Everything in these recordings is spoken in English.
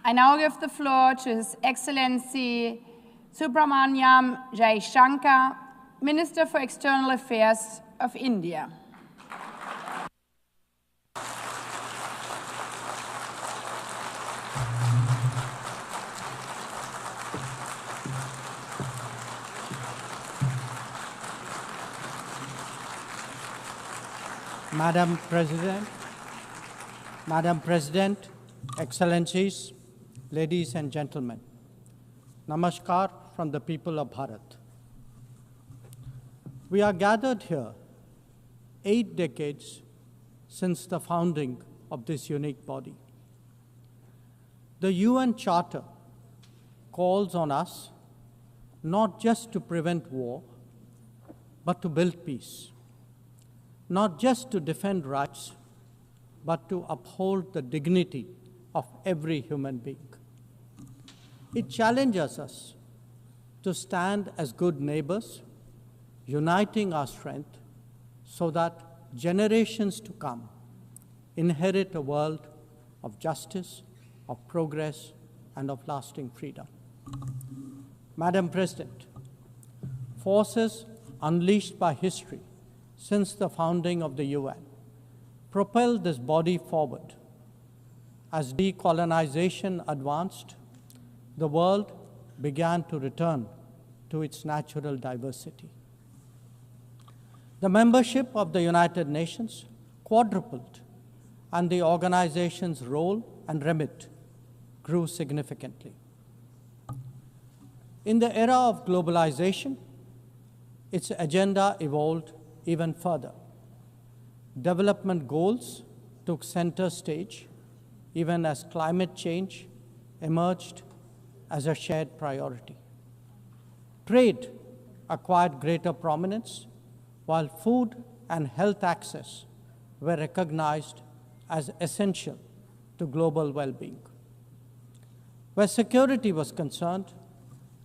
I now give the floor to His Excellency Subramaniam Jaishankar, Minister for External Affairs of India. Madam President, Excellencies, ladies and gentlemen, Namaskar from the people of Bharat. We are gathered here 8 decades since the founding of this unique body. The UN Charter calls on us not just to prevent war, but to build peace. Not just to defend rights, but to uphold the dignity of every human being. It challenges us to stand as good neighbors, uniting our strength so that generations to come inherit a world of justice, of progress, and of lasting freedom. Madam President, forces unleashed by history since the founding of the UN propelled this body forward. As decolonization advanced, the world began to return to its natural diversity. The membership of the United Nations quadrupled, and the organization's role and remit grew significantly. In the era of globalization, its agenda evolved even further. Development goals took center stage, even as climate change emerged as a shared priority. Trade acquired greater prominence, while food and health access were recognized as essential to global well-being. Where security was concerned,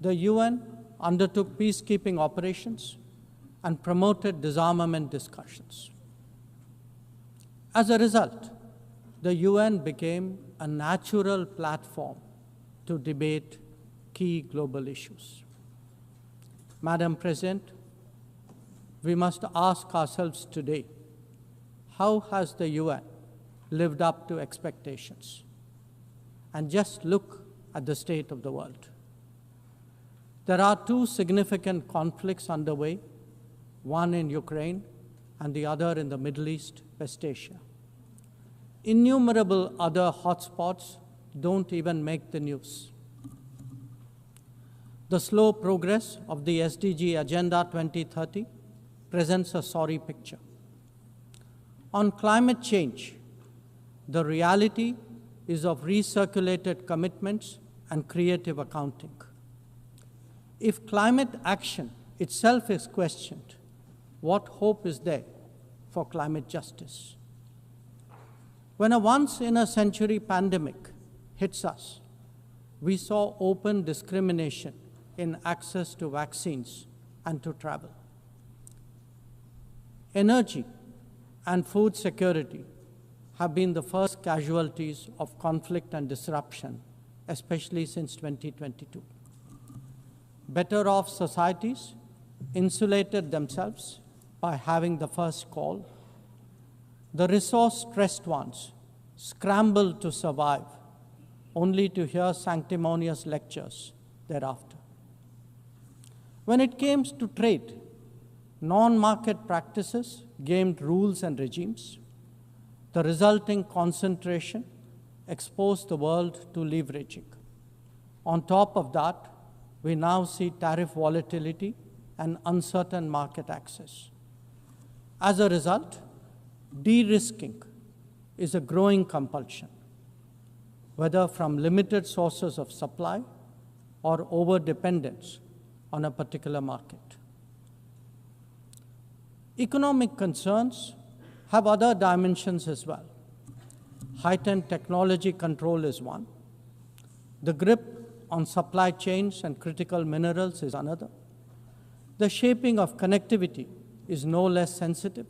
the UN undertook peacekeeping operations and promoted disarmament discussions. As a result, the UN became a natural platform to debate key global issues. Madam President, we must ask ourselves today, how has the UN lived up to expectations? And just look at the state of the world. There are 2 significant conflicts underway, one in Ukraine and the other in the Middle East, West Asia. Innumerable other hotspots don't even make the news. The slow progress of the SDG Agenda 2030 presents a sorry picture. On climate change, the reality is of recirculated commitments and creative accounting. If climate action itself is questioned, what hope is there for climate justice? When a once-in-a-century pandemic hits us, we saw open discrimination in access to vaccines and to travel. Energy and food security have been the first casualties of conflict and disruption, especially since 2022. Better off societies insulated themselves by having the first call. The resource-stressed ones scrambled to survive, only to hear sanctimonious lectures thereafter. When it came to trade, non-market practices gamed rules and regimes. The resulting concentration exposed the world to leveraging. On top of that, we now see tariff volatility and uncertain market access. As a result, de-risking is a growing compulsion, whether from limited sources of supply or over-dependence on a particular market. Economic concerns have other dimensions as well. Heightened technology control is one. The grip on supply chains and critical minerals is another. The shaping of connectivity is no less sensitive.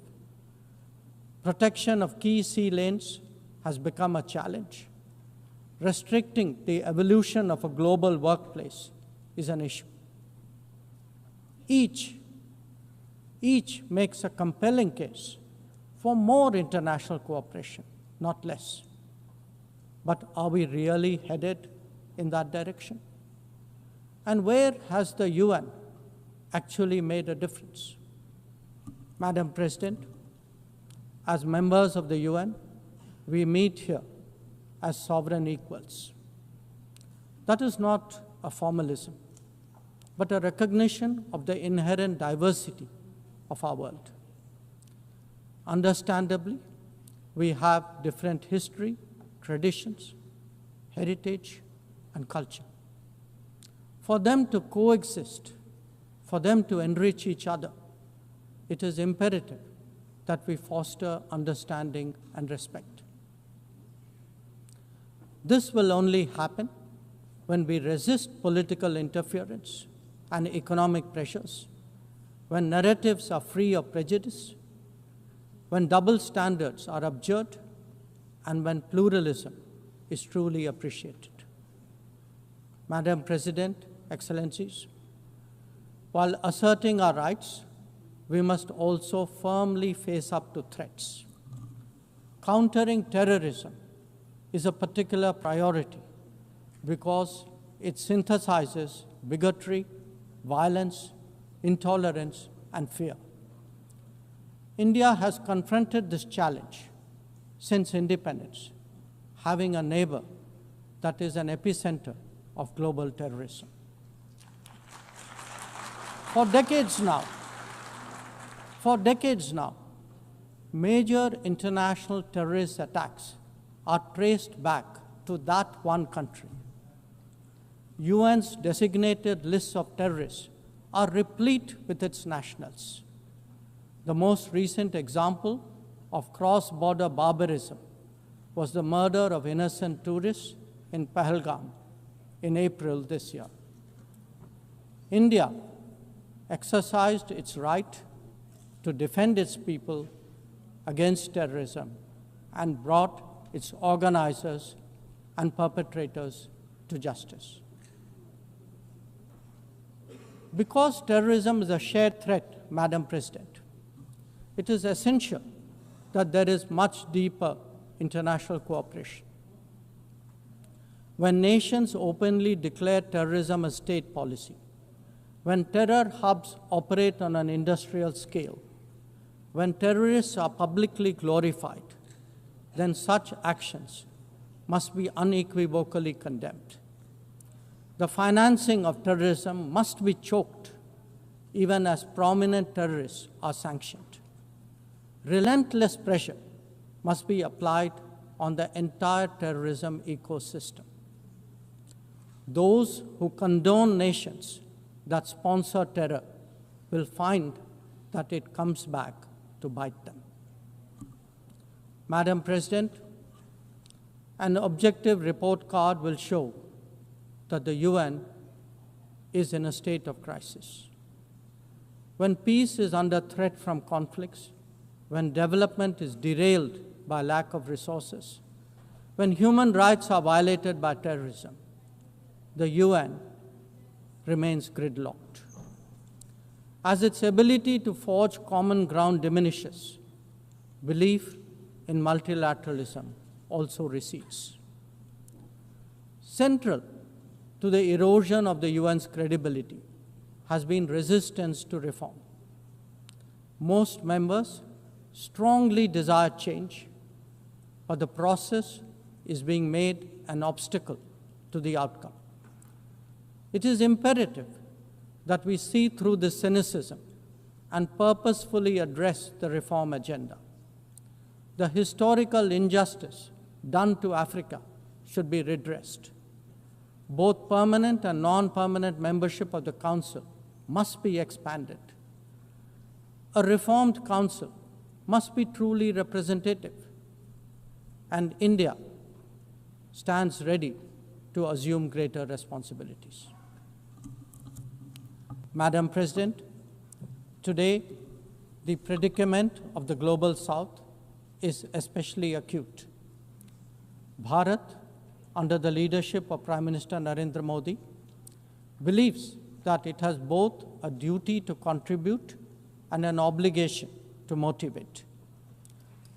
Protection of key sea lanes has become a challenge. restricting the evolution of a global workplace is an issue. Each makes a compelling case for more international cooperation, not less. But are we really headed in that direction? And where has the UN actually made a difference? Madam President, as members of the UN, we meet here as sovereign equals. That is not a formalism, but a recognition of the inherent diversity of our world. Understandably, we have different history, traditions, heritage, and culture. For them to coexist, for them to enrich each other, it is imperative that we foster understanding and respect. This will only happen when we resist political interference and economic pressures, when narratives are free of prejudice, when double standards are abjured, and when pluralism is truly appreciated. Madam President, Excellencies, while asserting our rights, we must also firmly face up to threats. Countering terrorism is a particular priority because it synthesizes bigotry, violence, intolerance, and fear. India has confronted this challenge since independence, having a neighbor that is an epicenter of global terrorism. For decades now, major international terrorist attacks are traced back to that one country. UN's designated lists of terrorists are replete with its nationals. The most recent example of cross-border barbarism was the murder of innocent tourists in Pahalgam in April this year. India exercised its right to defend its people against terrorism and brought its organizers and perpetrators to justice. Because terrorism is a shared threat, Madam President, it is essential that there is much deeper international cooperation. When nations openly declare terrorism a state policy, when terror hubs operate on an industrial scale, when terrorists are publicly glorified, then such actions must be unequivocally condemned. The financing of terrorism must be choked, even as prominent terrorists are sanctioned. Relentless pressure must be applied on the entire terrorism ecosystem. Those who condone nations that sponsor terror will find that it comes back to bite them. Madam President, an objective report card will show that the UN is in a state of crisis. When peace is under threat from conflicts, when development is derailed by lack of resources, when human rights are violated by terrorism, the UN remains gridlocked. As its ability to forge common ground diminishes, belief in multilateralism also recedes. Central to the erosion of the UN's credibility has been resistance to reform. Most members strongly desire change, but the process is being made an obstacle to the outcome. It is imperative that we see through this cynicism and purposefully address the reform agenda. The historical injustice done to Africa should be redressed. Both permanent and non-permanent membership of the Council must be expanded. A reformed Council must be truly representative, and India stands ready to assume greater responsibilities. Madam President, today the predicament of the Global South is especially acute. Bharat, under the leadership of Prime Minister Narendra Modi, believes that it has both a duty to contribute and an obligation to motivate.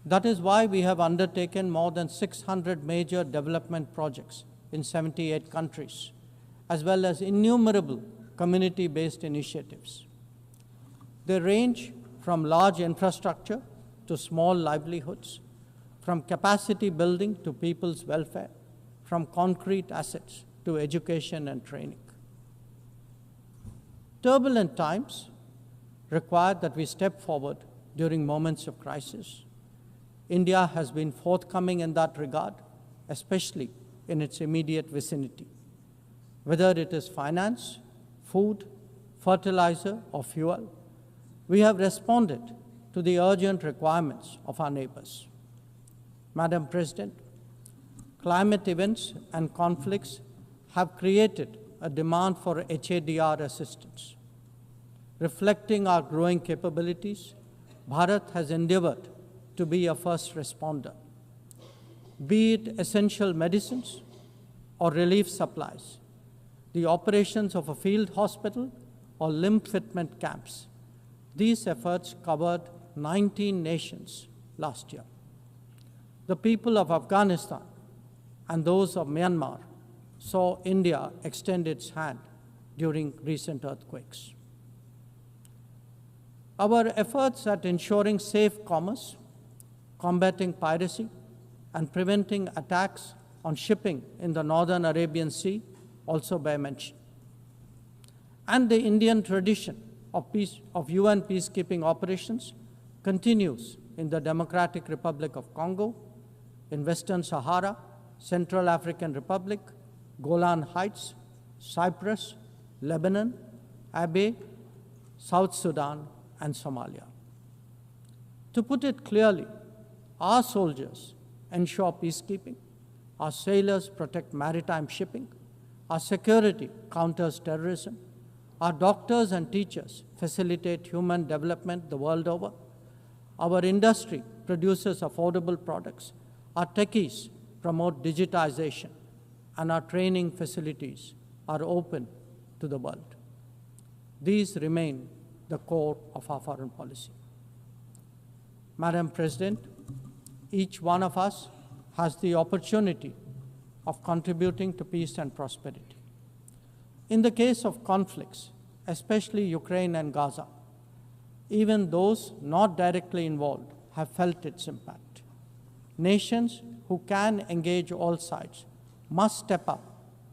That is why we have undertaken more than 600 major development projects in 78 countries, as well as innumerable community-based initiatives. They range from large infrastructure to small livelihoods, from capacity building to people's welfare, from concrete assets to education and training. Turbulent times require that we step forward during moments of crisis. India has been forthcoming in that regard, especially in its immediate vicinity. Whether it is finance, food, fertilizer, or fuel, we have responded to the urgent requirements of our neighbors. Madam President, climate events and conflicts have created a demand for HADR assistance. Reflecting our growing capabilities, Bharat has endeavored to be a first responder. Be it essential medicines or relief supplies, the operations of a field hospital or limb fitment camps, these efforts covered 19 nations last year. The people of Afghanistan and those of Myanmar saw India extend its hand during recent earthquakes. Our efforts at ensuring safe commerce, combating piracy, and preventing attacks on shipping in the Northern Arabian Sea also bear mention. And the Indian tradition of UN peacekeeping operations continues in the Democratic Republic of Congo, in Western Sahara, Central African Republic, Golan Heights, Cyprus, Lebanon, Abyei, South Sudan, and Somalia. To put it clearly, our soldiers ensure peacekeeping, our sailors protect maritime shipping, our security counters terrorism, our doctors and teachers facilitate human development the world over, our industry produces affordable products, our techies promote digitization, and our training facilities are open to the world. These remain the core of our foreign policy. Madam President, each one of us has the opportunity of contributing to peace and prosperity. In the case of conflicts, especially Ukraine and Gaza, even those not directly involved have felt its impact. Nations who can engage all sides must step up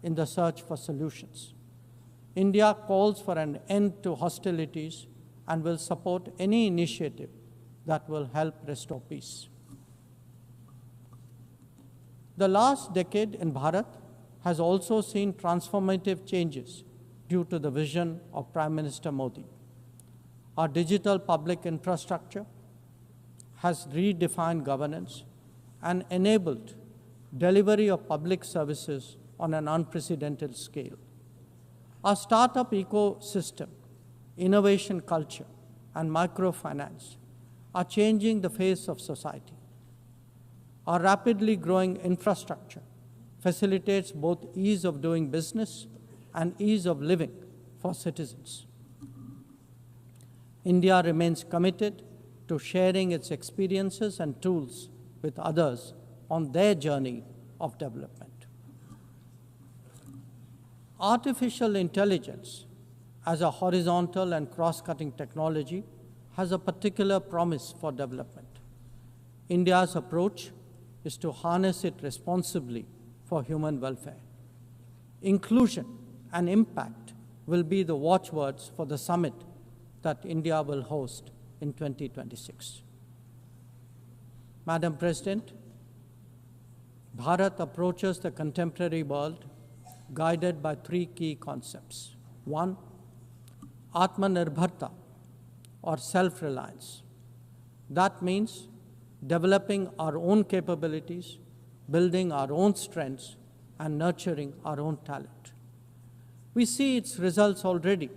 in the search for solutions. India calls for an end to hostilities and will support any initiative that will help restore peace. The last decade in Bharat has also seen transformative changes due to the vision of Prime Minister Modi. Our digital public infrastructure has redefined governance and enabled delivery of public services on an unprecedented scale. Our startup ecosystem, innovation culture, and microfinance are changing the face of society. Our rapidly growing infrastructure facilitates both ease of doing business and ease of living for citizens. India remains committed to sharing its experiences and tools with others on their journey of development. Artificial intelligence as a horizontal and cross-cutting technology has a particular promise for development. India's approach is to harness it responsibly for human welfare. Inclusion and impact will be the watchwords for the summit that India will host in 2026. Madam President, Bharat approaches the contemporary world guided by three key concepts. One, Atmanirbharta, or self-reliance. That means developing our own capabilities, building our own strengths, and nurturing our own talent. We see its results already,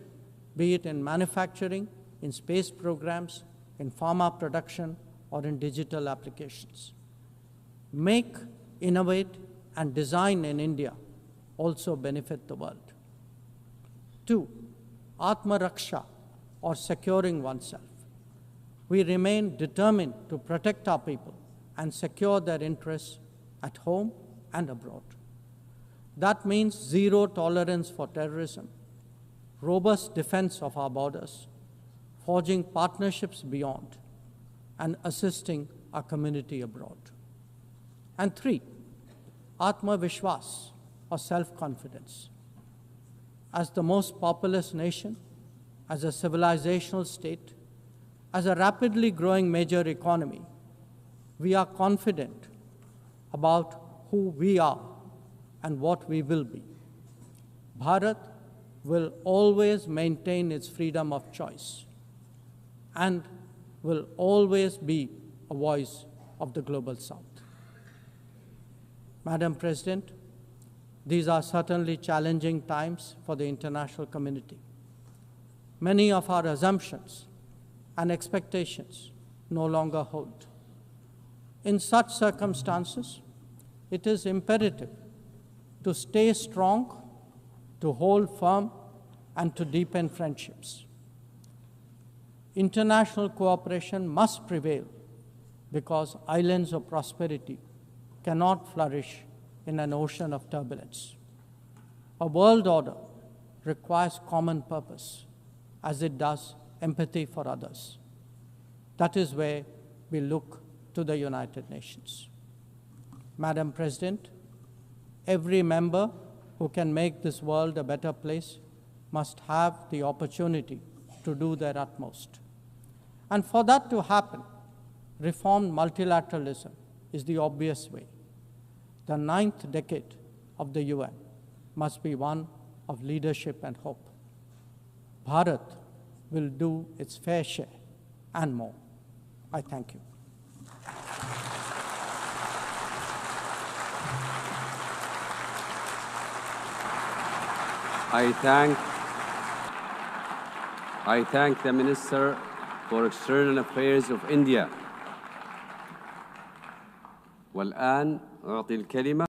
be it in manufacturing, in space programs, in pharma production, or in digital applications. Make, innovate, and design in India also benefit the world. 2. Atma Raksha, or securing oneself. We remain determined to protect our people and secure their interests at home and abroad. That means zero tolerance for terrorism, robust defense of our borders, forging partnerships beyond, and assisting our community abroad. And 3, Atma Vishwas, or self-confidence. As the most populous nation, as a civilizational state, as a rapidly growing major economy, we are confident about who we are and what we will be. Bharat will always maintain its freedom of choice and will always be a voice of the Global South. Madam President, these are certainly challenging times for the international community. Many of our assumptions and expectations no longer hold. In such circumstances, it is imperative to stay strong, to hold firm, and to deepen friendships. International cooperation must prevail because islands of prosperity cannot flourish in an ocean of turbulence. A world order requires common purpose, as it does empathy for others. That is where we look to the United Nations. Madam President, every member who can make this world a better place must have the opportunity to do their utmost. And for that to happen, reformed multilateralism is the obvious way. The 9th decade of the UN must be one of leadership and hope. Bharat will do its fair share and more. I thank you. I thank the Minister for External Affairs of India. والآن أعطي الكلمة